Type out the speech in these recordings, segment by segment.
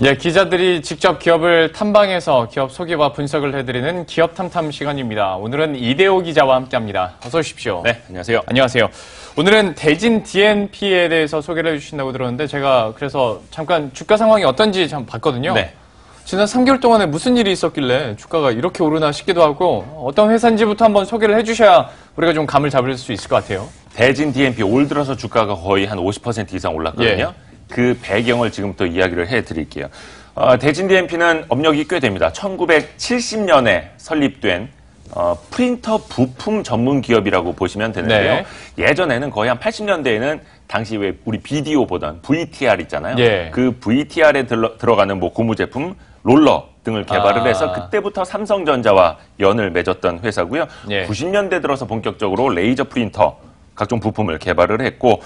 예, 기자들이 직접 기업을 탐방해서 기업 소개와 분석을 해드리는 기업 탐탐 시간입니다. 오늘은 이대호 기자와 함께합니다. 어서 오십시오. 네, 안녕하세요. 안녕하세요. 오늘은 대진 DNP에 대해서 소개를 해주신다고 들었는데 제가 그래서 잠깐 주가 상황이 어떤지 참 봤거든요. 네. 지난 3개월 동안에 무슨 일이 있었길래 주가가 이렇게 오르나 싶기도 하고 어떤 회사인지부터 한번 소개를 해주셔야 우리가 좀 감을 잡을 수 있을 것 같아요. 대진 DNP 올 들어서 주가가 거의 한 50% 이상 올랐거든요. 예. 그 배경을 지금부터 이야기를 해드릴게요. 대진 DNP는 업력이 꽤 됩니다. 1970년에 설립된 프린터 부품 전문 기업이라고 보시면 되는데요. 네. 예전에는 거의 한 80년대에는 당시 왜 우리 비디오 보던 VTR 있잖아요. 예. 그 VTR에 들어가는 뭐 고무 제품, 롤러 등을 개발을 해서 그때부터 삼성전자와 연을 맺었던 회사고요. 예. 90년대 들어서 본격적으로 레이저 프린터 각종 부품을 개발을 했고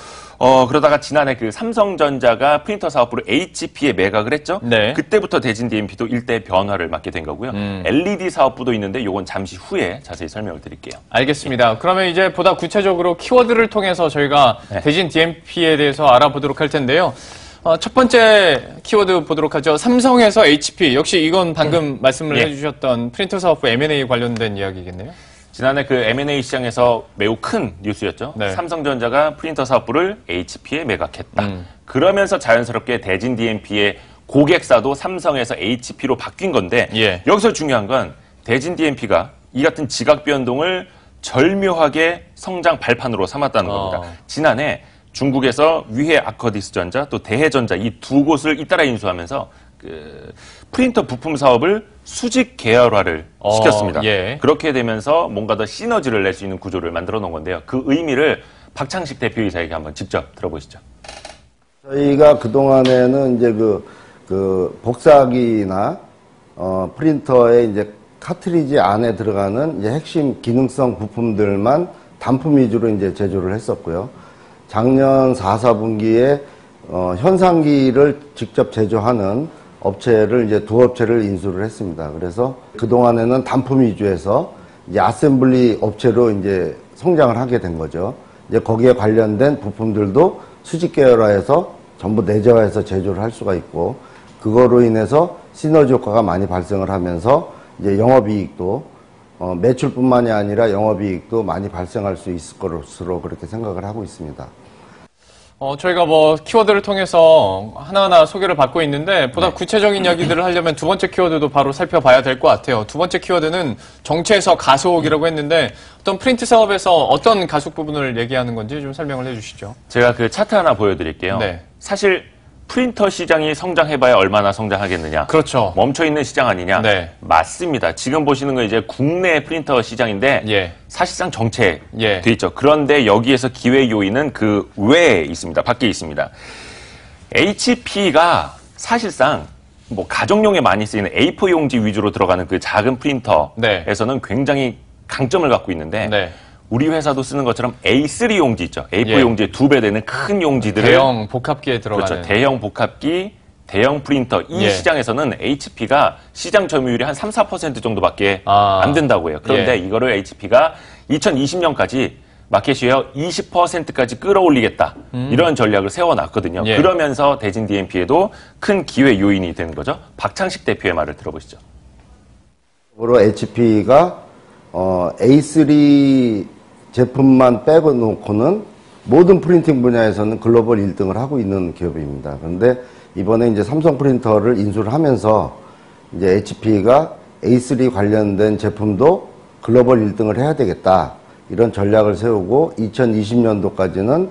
그러다가 지난해 그 삼성전자가 프린터 사업부를 HP에 매각을 했죠. 네. 그때부터 대진 DNP도 일대 변화를 맞게 된 거고요. LED 사업부도 있는데 요건 잠시 후에 자세히 설명을 드릴게요. 알겠습니다. 그러면 이제 보다 구체적으로 키워드를 통해서 저희가 네. 대진 DNP에 대해서 알아보도록 할 텐데요. 첫 번째 키워드 보도록 하죠. 삼성에서 HP. 역시 이건 방금 말씀을 예. 해주셨던 프린터 사업부 M&A 관련된 이야기겠네요. 지난해 그 M&A 시장에서 매우 큰 뉴스였죠. 네. 삼성전자가 프린터 사업부를 HP에 매각했다. 그러면서 자연스럽게 대진 DNP의 고객사도 삼성에서 HP로 바뀐 건데 예. 여기서 중요한 건 대진 DNP가 이 같은 지각 변동을 절묘하게 성장 발판으로 삼았다는 겁니다. 지난해 중국에서 위해 아커디스전자 또 대해전자 이 두 곳을 잇따라 인수하면서 그 프린터 부품 사업을 수직 계열화를 시켰습니다. 예. 그렇게 되면서 뭔가 더 시너지를 낼 수 있는 구조를 만들어 놓은 건데요. 그 의미를 박창식 대표이사에게 한번 직접 들어보시죠. 저희가 그동안에는 이제 그 복사기나 프린터의 이제 카트리지 안에 들어가는 이제 핵심 기능성 부품들만 단품 위주로 이제 제조를 했었고요. 작년 4, 4분기에 현상기를 직접 제조하는 업체를 이제 두 업체를 인수를 했습니다. 그래서 그동안에는 단품 위주에서 이제 아셈블리 업체로 이제 성장을 하게 된 거죠. 이제 거기에 관련된 부품들도 수직 계열화해서 전부 내재화해서 제조를 할 수가 있고, 그거로 인해서 시너지 효과가 많이 발생을 하면서 이제 영업이익도 매출뿐만이 아니라 영업이익도 많이 발생할 수 있을 것으로 그렇게 생각을 하고 있습니다. 저희가 뭐 키워드를 통해서 하나하나 소개를 받고 있는데 보다 구체적인 이야기들을 하려면 두 번째 키워드도 바로 살펴봐야 될 것 같아요. 두 번째 키워드는 정체에서 가속이라고 했는데 어떤 프린트 사업에서 어떤 가속 부분을 얘기하는 건지 좀 설명을 해주시죠. 제가 그 차트 하나 보여드릴게요. 네. 사실 프린터 시장이 성장해봐야 얼마나 성장하겠느냐. 그렇죠. 멈춰있는 시장 아니냐. 네. 맞습니다. 지금 보시는 건 이제 국내 프린터 시장인데 예. 사실상 정체돼 예. 있죠. 그런데 여기에서 기회 요인은 그 외에 있습니다. 밖에 있습니다. HP가 사실상 뭐 가정용에 많이 쓰이는 A4 용지 위주로 들어가는 그 작은 프린터에서는 굉장히 강점을 갖고 있는데 네. 우리 회사도 쓰는 것처럼 A3 용지 있죠. A4 예. 용지의 2배 되는 큰 용지들을 대형 복합기에 들어가는. 그렇죠. 대형 복합기, 대형 프린터 이 예. 시장에서는 HP가 시장 점유율이 한 3, 4% 정도밖에 안 된다고 해요. 그런데 예. 이거를 HP가 2020년까지 마켓쉐어 20%까지 끌어올리겠다. 이런 전략을 세워놨거든요. 예. 그러면서 대진 DNP에도 큰 기회 요인이 되는 거죠. 박창식 대표의 말을 들어보시죠. HP가 A3 제품만 빼놓고는 모든 프린팅 분야에서는 글로벌 1등을 하고 있는 기업입니다. 그런데 이번에 이제 삼성 프린터를 인수를 하면서 이제 HP가 A3 관련된 제품도 글로벌 1등을 해야 되겠다. 이런 전략을 세우고 2020년도까지는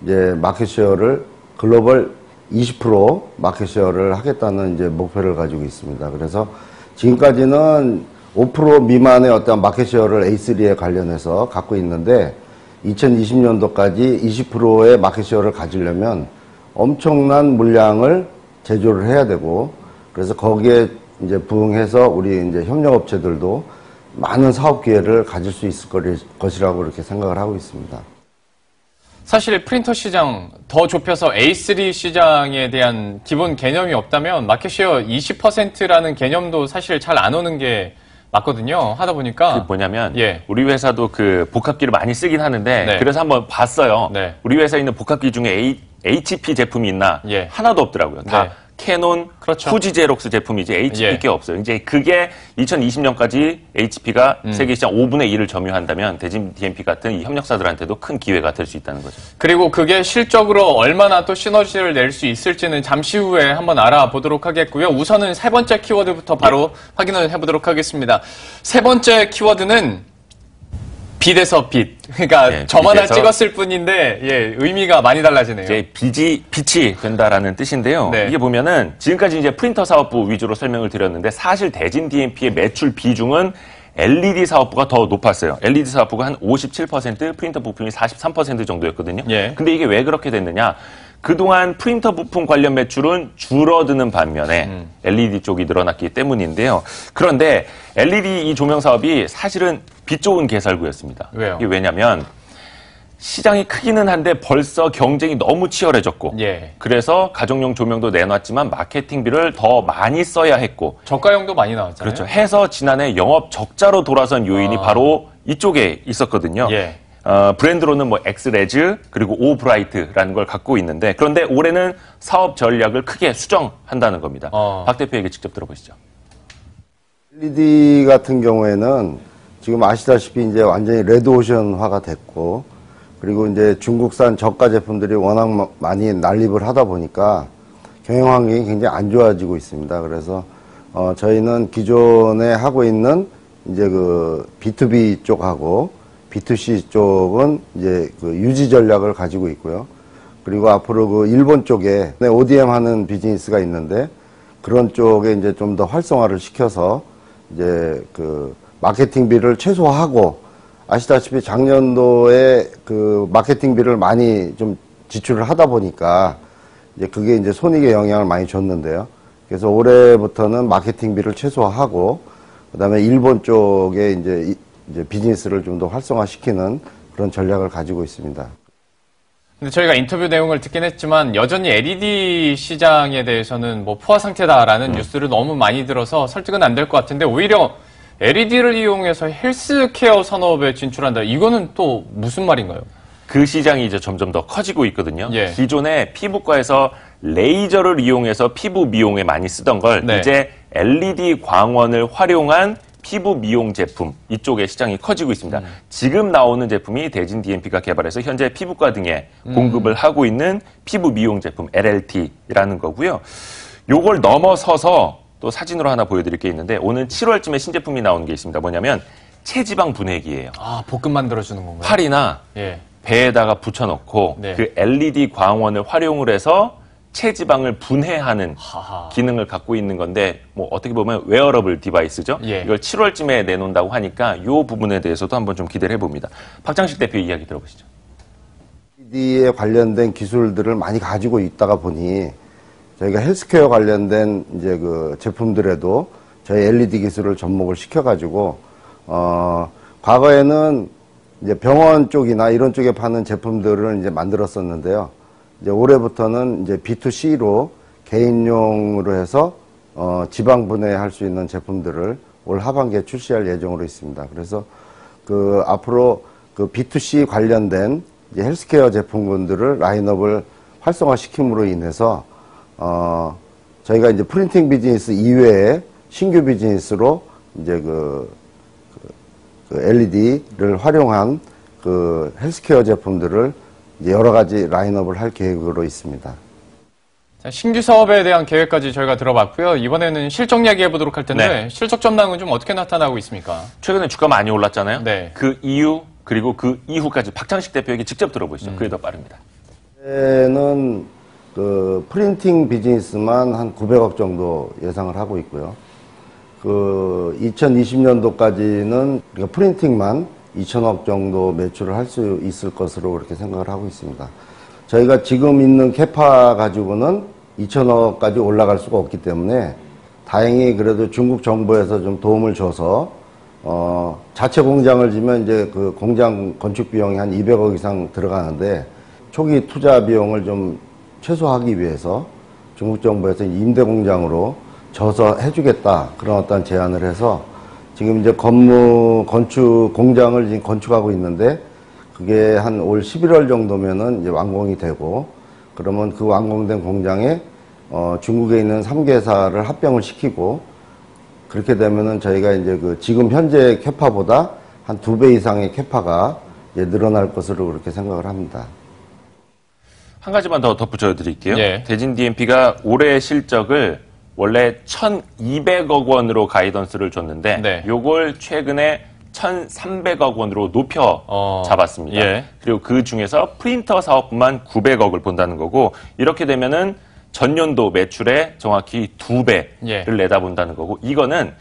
이제 마켓쉐어를 글로벌 20% 마켓쉐어를 하겠다는 이제 목표를 가지고 있습니다. 그래서 지금까지는 5% 미만의 어떤 마켓쉐어를 A3에 관련해서 갖고 있는데 2020년도까지 20%의 마켓쉐어를 가지려면 엄청난 물량을 제조를 해야 되고, 그래서 거기에 이제 부응해서 우리 이제 협력업체들도 많은 사업 기회를 가질 수 있을 것이라고 이렇게 생각을 하고 있습니다. 사실 프린터 시장 더 좁혀서 A3 시장에 대한 기본 개념이 없다면 마켓쉐어 20%라는 개념도 사실 잘 안 오는 게 맞거든요. 하다 보니까. 그 뭐냐면 예. 우리 회사도 그 복합기를 많이 쓰긴 하는데 네. 그래서 한번 봤어요. 네. 우리 회사에 있는 복합기 중에 HP 제품이 있나? 예. 하나도 없더라고요. 다 네. 캐논, 그렇죠. 후지 제록스 제품이 이제 HP께 예. 없어요. 이제 그게 2020년까지 HP가 세계 시장 5분의 1을 점유한다면 대진 DMP 같은 이 협력사들한테도 큰 기회가 될 수 있다는 거죠. 그리고 그게 실적으로 얼마나 또 시너지를 낼 수 있을지는 잠시 후에 한번 알아보도록 하겠고요. 우선은 세 번째 키워드부터 바로 확인을 해보도록 하겠습니다. 세 번째 키워드는 빛에서 빛. 그러니까 예, 점 하나 빛에서 찍었을 뿐인데 예, 의미가 많이 달라지네요. 이제 빛이 된다라는 뜻인데요. 네. 이게 보면은 지금까지 이제 프린터 사업부 위주로 설명을 드렸는데 사실 대진 DMP의 매출 비중은 LED 사업부가 더 높았어요. LED 사업부가 한 57%, 프린터 부품이 43% 정도였거든요. 예. 근데 이게 왜 그렇게 됐느냐? 그동안 프린터 부품 관련 매출은 줄어드는 반면에 LED 쪽이 늘어났기 때문인데요. 그런데 LED 이 조명 사업이 사실은 빛 좋은 개설구였습니다. 왜요? 이게 왜냐면 시장이 크기는 한데 벌써 경쟁이 너무 치열해졌고 예. 그래서 가정용 조명도 내놨지만 마케팅비를 더 많이 써야 했고 저가형도 많이 나왔잖아요. 그렇죠. 해서 지난해 영업 적자로 돌아선 요인이 바로 이쪽에 있었거든요. 예. 브랜드로는 뭐 엑스레즈 그리고 오브라이트라는 걸 갖고 있는데 그런데 올해는 사업 전략을 크게 수정한다는 겁니다. 박 대표에게 직접 들어보시죠. LED 같은 경우에는 지금 아시다시피 이제 완전히 레드오션화가 됐고 그리고 이제 중국산 저가 제품들이 워낙 많이 난립을 하다 보니까 경영 환경이 굉장히 안 좋아지고 있습니다. 그래서 저희는 기존에 하고 있는 이제 그 B2B 쪽하고 B2C 쪽은 이제 그 유지 전략을 가지고 있고요. 그리고 앞으로 그 일본 쪽에 ODM 하는 비즈니스가 있는데 그런 쪽에 이제 좀 더 활성화를 시켜서 이제 그 마케팅비를 최소화하고 아시다시피 작년도에 그 마케팅비를 많이 좀 지출을 하다 보니까 이제 그게 이제 손익에 영향을 많이 줬는데요. 그래서 올해부터는 마케팅비를 최소화하고 그다음에 일본 쪽에 이제 비즈니스를 좀 더 활성화시키는 그런 전략을 가지고 있습니다. 근데 저희가 인터뷰 내용을 듣긴 했지만 여전히 LED 시장에 대해서는 뭐 포화 상태다라는 뉴스를 너무 많이 들어서 설득은 안 될 것 같은데 오히려 LED를 이용해서 헬스케어 산업에 진출한다. 이거는 또 무슨 말인가요? 그 시장이 이제 점점 더 커지고 있거든요. 예. 기존에 피부과에서 레이저를 이용해서 피부 미용에 많이 쓰던 걸 네. 이제 LED 광원을 활용한 피부 미용 제품 이쪽에 시장이 커지고 있습니다. 지금 나오는 제품이 대진 DMP가 개발해서 현재 피부과 등에 공급을 하고 있는 피부 미용 제품 LLT라는 거고요. 요걸 넘어서서 또 사진으로 하나 보여드릴 게 있는데 오늘 7월쯤에 신제품이 나오는 게 있습니다. 뭐냐면 체지방 분해기예요. 아, 볶음 만들어주는 건가요? 팔이나 예. 배에다가 붙여놓고 네. 그 LED 광원을 활용을 해서 체지방을 분해하는 하하. 기능을 갖고 있는 건데 뭐 어떻게 보면 웨어러블 디바이스죠. 예. 이걸 7월쯤에 내놓는다고 하니까 이 부분에 대해서도 한번 좀 기대를 해봅니다. 박장식 대표 이야기 들어보시죠. LED에 관련된 기술들을 많이 가지고 있다가 보니 저희가 헬스케어 관련된 이제 그 제품들에도 저희 LED 기술을 접목을 시켜가지고 과거에는 이제 병원 쪽이나 이런 쪽에 파는 제품들을 이제 만들었었는데요. 이제 올해부터는 이제 B2C로 개인용으로 해서 지방 분해할 수 있는 제품들을 올 하반기에 출시할 예정으로 있습니다. 그래서 그 앞으로 그 B2C 관련된 이제 헬스케어 제품군들을 라인업을 활성화시킴으로 인해서 저희가 이제 프린팅 비즈니스 이외에 신규 비즈니스로 이제 그 LED를 활용한 그 헬스케어 제품들을 이제 여러 가지 라인업을 할 계획으로 있습니다. 자, 신규 사업에 대한 계획까지 저희가 들어봤고요. 이번에는 실적 이야기해 보도록 할 텐데 네. 실적 전망은 좀 어떻게 나타나고 있습니까? 최근에 주가 많이 올랐잖아요. 네. 그 이유 그리고 그 이후까지 박장식 대표에게 직접 들어보시죠. 그게 더 빠릅니다. 올해는 그 프린팅 비즈니스만 한 900억 정도 예상을 하고 있고요. 그 2020년도까지는 우리가 프린팅만 2천억 정도 매출을 할 수 있을 것으로 그렇게 생각을 하고 있습니다. 저희가 지금 있는 캐파 가지고는 2천억까지 올라갈 수가 없기 때문에 다행히 그래도 중국 정부에서 좀 도움을 줘서 자체 공장을 지면 이제 그 공장 건축 비용이 한 200억 이상 들어가는데 초기 투자 비용을 좀 최소화하기 위해서 중국 정부에서 임대 공장으로 져서 해주겠다 그런 어떤 제안을 해서 지금 이제 건축 공장을 지금 건축하고 있는데 그게 한 올 11월 정도면은 이제 완공이 되고 그러면 그 완공된 공장에 중국에 있는 3개 회사를 합병을 시키고 그렇게 되면은 저희가 이제 지금 현재 캐파보다 한 2배 이상의 캐파가 이제 늘어날 것으로 그렇게 생각을 합니다. 한 가지만 더 덧붙여 드릴게요. 예. 대진 DMP가 올해 실적을 원래 1,200억 원으로 가이던스를 줬는데 네. 요걸 최근에 1,300억 원으로 높여 잡았습니다. 예. 그리고 그 중에서 프린터 사업만 900억을 본다는 거고 이렇게 되면은 전년도 매출의 정확히 2배를 예. 내다본다는 거고 이거는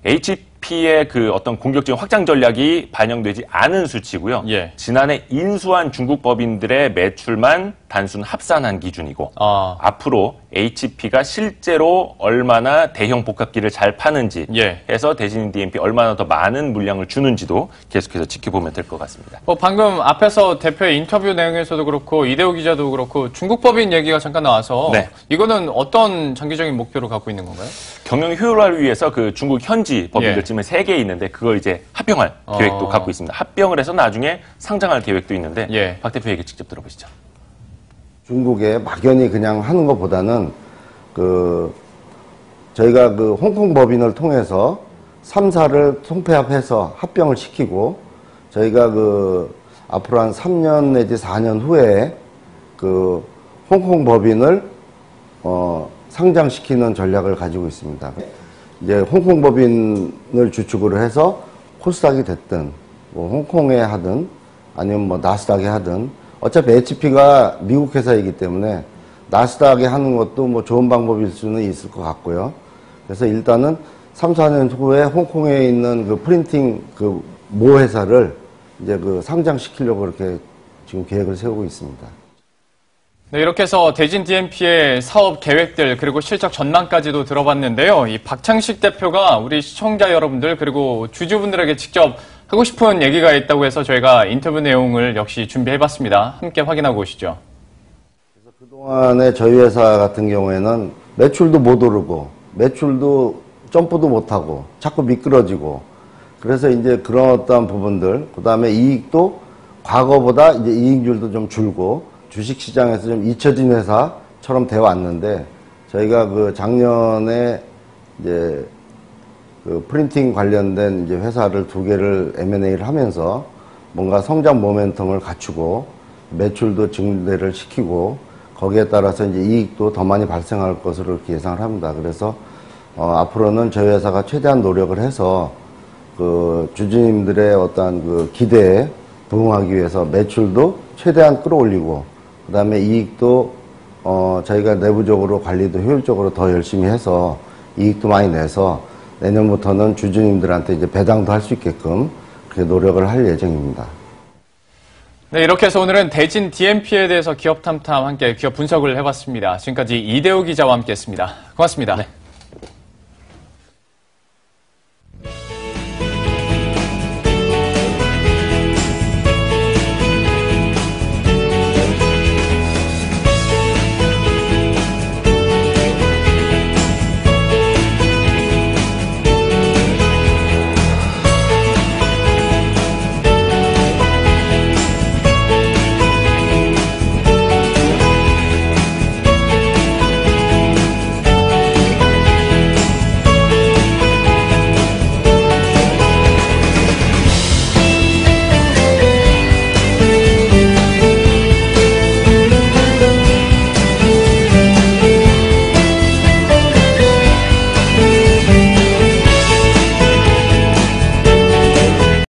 HP의 그 어떤 공격적인 확장 전략이 반영되지 않은 수치고요. 예. 지난해 인수한 중국 법인들의 매출만 단순 합산한 기준이고 앞으로 HP가 실제로 얼마나 대형 복합기를 잘 파는지 예. 해서 대진 DMP 얼마나 더 많은 물량을 주는지도 계속해서 지켜보면 될 것 같습니다. 방금 앞에서 대표의 인터뷰 내용에서도 그렇고 이대호 기자도 그렇고 중국 법인 얘기가 잠깐 나와서 네. 이거는 어떤 장기적인 목표를 갖고 있는 건가요? 경영 효율화를 위해서 그 중국 현지 법인들 예. 지금 3개 있는데 그걸 이제 합병할 계획도 갖고 있습니다. 합병을 해서 나중에 상장할 계획도 있는데 예. 박 대표 얘기 직접 들어보시죠. 중국에 막연히 그냥 하는 것보다는 저희가 홍콩 법인을 통해서 3사를 통폐합해서 합병을 시키고 저희가 앞으로 한 3년 내지 4년 후에 홍콩 법인을 상장시키는 전략을 가지고 있습니다. 이제 홍콩 법인을 주축으로 해서 코스닥이 됐든 뭐 홍콩에 하든 아니면 뭐 나스닥에 하든 어차피 HP가 미국 회사이기 때문에 나스닥에 하는 것도 뭐 좋은 방법일 수는 있을 것 같고요. 그래서 일단은 3, 4년 후에 홍콩에 있는 프린팅 모 회사를 이제 상장시키려고 그렇게 지금 계획을 세우고 있습니다. 네, 이렇게 해서 대진 DMP의 사업 계획들 그리고 실적 전망까지도 들어봤는데요. 이 박창식 대표가 우리 시청자 여러분들 그리고 주주분들에게 직접 하고 싶은 얘기가 있다고 해서 저희가 인터뷰 내용을 역시 준비해봤습니다. 함께 확인하고 오시죠. 그래서 그동안에 저희 회사 같은 경우에는 매출도 못 오르고 매출도 점프도 못하고 자꾸 미끄러지고 그래서 이제 그런 어떤 부분들 그 다음에 이익도 과거보다 이제 이익률도 좀 줄고 주식시장에서 좀 잊혀진 회사처럼 되어 왔는데 저희가 작년에 이제 프린팅 관련된 이제 회사를 2개를 M&A를 하면서 뭔가 성장 모멘텀을 갖추고 매출도 증대를 시키고 거기에 따라서 이제 이익도 더 많이 발생할 것으로 이렇게 예상을 합니다. 그래서 앞으로는 저희 회사가 최대한 노력을 해서 주주님들의 어떤 기대에 부응하기 위해서 매출도 최대한 끌어올리고 그다음에 이익도 저희가 내부적으로 관리도 효율적으로 더 열심히 해서 이익도 많이 내서 내년부터는 주주님들한테 이제 배당도 할 수 있게끔 그렇게 노력을 할 예정입니다. 네, 이렇게 해서 오늘은 대진 DMP에 대해서 기업 탐탐 함께 기업 분석을 해봤습니다. 지금까지 이대호 기자와 함께했습니다. 고맙습니다. 네.